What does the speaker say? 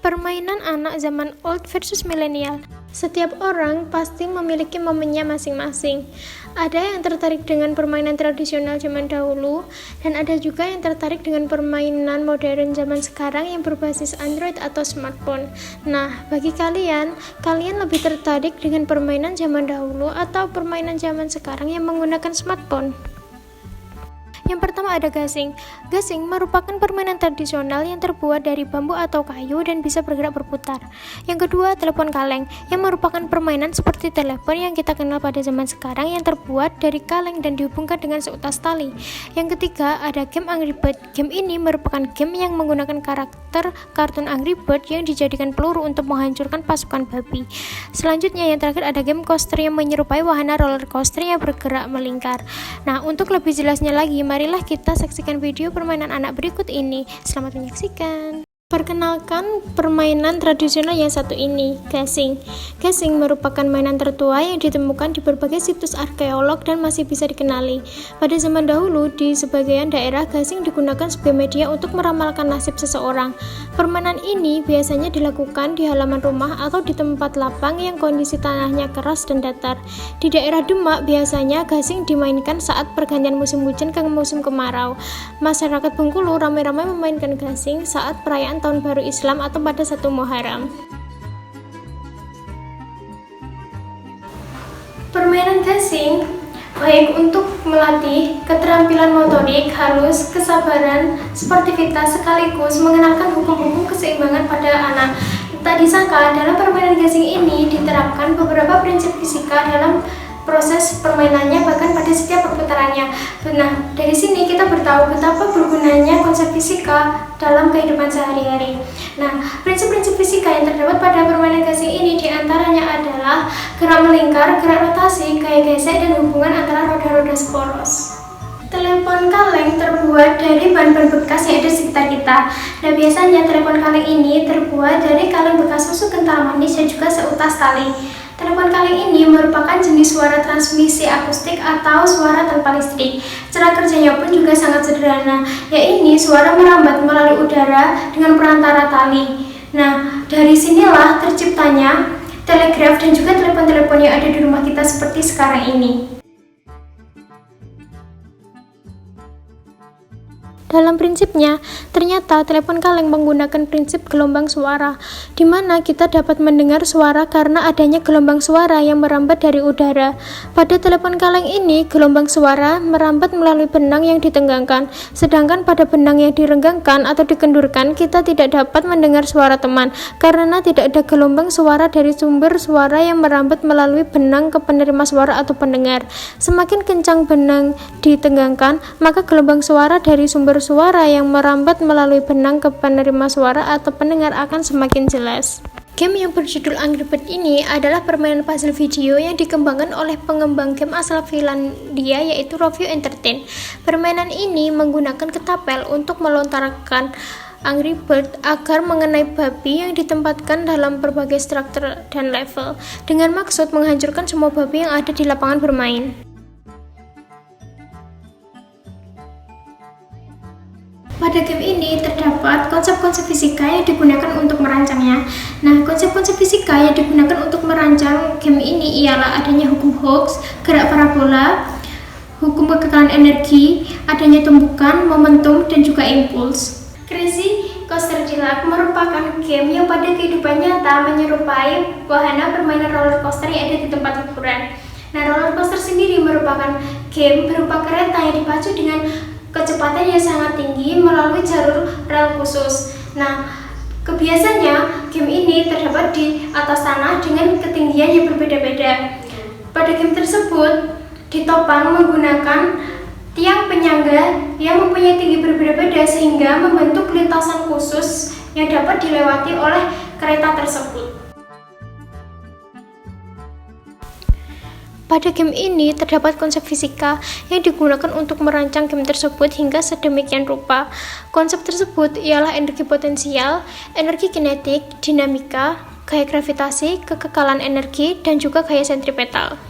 Permainan anak zaman old versus milenial. Setiap orang pasti memiliki momennya masing-masing. Ada yang tertarik dengan permainan tradisional zaman dahulu, dan ada juga yang tertarik dengan permainan modern zaman sekarang yang berbasis Android atau smartphone. Nah, bagi kalian lebih tertarik dengan permainan zaman dahulu atau permainan zaman sekarang yang menggunakan smartphone? Yang pertama ada gasing. Gasing merupakan permainan tradisional yang terbuat dari bambu atau kayu dan bisa bergerak berputar. Yang kedua, telepon kaleng, yang merupakan permainan seperti telepon yang kita kenal pada zaman sekarang yang terbuat dari kaleng dan dihubungkan dengan seutas tali. Yang ketiga, ada game Angry Bird. Game ini merupakan game yang menggunakan karakter kartun Angry Bird yang dijadikan peluru untuk menghancurkan pasukan babi. Selanjutnya yang terakhir ada game coaster yang menyerupai wahana roller coaster yang bergerak melingkar. Nah, untuk lebih jelasnya lagi, marilah kita saksikan video permainan anak berikut ini. Selamat menyaksikan. Perkenalkan permainan tradisional yang satu ini, gasing. Gasing merupakan mainan tertua yang ditemukan di berbagai situs arkeolog dan masih bisa dikenali. Pada zaman dahulu, di sebagian daerah gasing digunakan sebagai media untuk meramalkan nasib seseorang. Permainan ini biasanya dilakukan di halaman rumah atau di tempat lapang yang kondisi tanahnya keras dan datar. Di daerah Demak, biasanya gasing dimainkan saat pergantian musim hujan ke musim kemarau. Masyarakat Bengkulu ramai-ramai memainkan gasing saat perayaan Tahun Baru Islam atau pada 1 Muharram. Permainan gasing baik untuk melatih keterampilan motorik halus, kesabaran, sportivitas sekaligus mengenalkan hukum-hukum keseimbangan pada anak. Tak disangka dalam permainan gasing ini diterapkan beberapa prinsip fisika dalam proses permainannya, bahkan pada setiap perputarannya. Nah, dari sini kita bertahu betapa bergunanya konsep fisika dalam kehidupan sehari-hari. Nah, prinsip-prinsip fisika yang terdapat pada permainan gasing ini diantaranya adalah gerak melingkar, gerak rotasi, gaya gesek, dan hubungan antara roda-roda poros. Telepon kaleng terbuat dari bahan-bahan bekas yang ada di sekitar kita. Nah, biasanya telepon kaleng ini terbuat dari kaleng bekas susu kental manis dan juga seutas tali. Telepon kaleng ini merupakan jenis suara transmisi akustik atau suara tanpa listrik. Cara kerjanya pun juga sangat sederhana, yaitu suara merambat melalui udara dengan perantara tali. Nah, dari sinilah terciptanya telegraf dan juga telepon-telepon yang ada di rumah kita seperti sekarang ini. Dalam prinsipnya, ternyata telepon kaleng menggunakan prinsip gelombang suara, di mana kita dapat mendengar suara karena adanya gelombang suara yang merambat dari udara. Pada telepon kaleng ini, gelombang suara merambat melalui benang yang ditenggangkan, sedangkan pada benang yang direnggangkan atau dikendurkan, kita tidak dapat mendengar suara teman, karena tidak ada gelombang suara dari sumber suara yang merambat melalui benang ke penerima suara atau pendengar. Semakin kencang benang ditenggangkan, maka gelombang suara dari sumber suara yang merambat melalui benang ke penerima suara atau pendengar akan semakin jelas. Game yang berjudul Angry Bird ini adalah permainan puzzle video yang dikembangkan oleh pengembang game asal Finlandia yaitu Rovio Entertain. Permainan ini menggunakan ketapel untuk melontarkan Angry Bird agar mengenai babi yang ditempatkan dalam berbagai struktur dan level, dengan maksud menghancurkan semua babi yang ada di lapangan bermain. Pada game ini terdapat konsep-konsep fisika yang digunakan untuk merancangnya. Nah, konsep-konsep fisika yang digunakan untuk merancang game ini ialah adanya hukum Hooke, gerak parabola, hukum kekekalan energi, adanya tumbukan, momentum, dan juga impuls. Crazy Coaster Dilap merupakan game yang pada kehidupan nyata menyerupai wahana permainan roller coaster yang ada di tempat hiburan. Nah, roller coaster sendiri merupakan game berupa kereta yang dipacu dengan kecepatan yang sangat tinggi melalui jalur rel khusus. Nah, kebiasaannya game ini terdapat di atas tanah dengan ketinggian yang berbeda-beda. Pada game tersebut ditopang menggunakan tiang penyangga yang mempunyai tinggi berbeda-beda sehingga membentuk lintasan khusus yang dapat dilewati oleh kereta tersebut. Pada game ini terdapat konsep fisika yang digunakan untuk merancang game tersebut hingga sedemikian rupa. Konsep tersebut ialah energi potensial, energi kinetik, dinamika, gaya gravitasi, kekekalan energi, dan juga gaya sentripetal.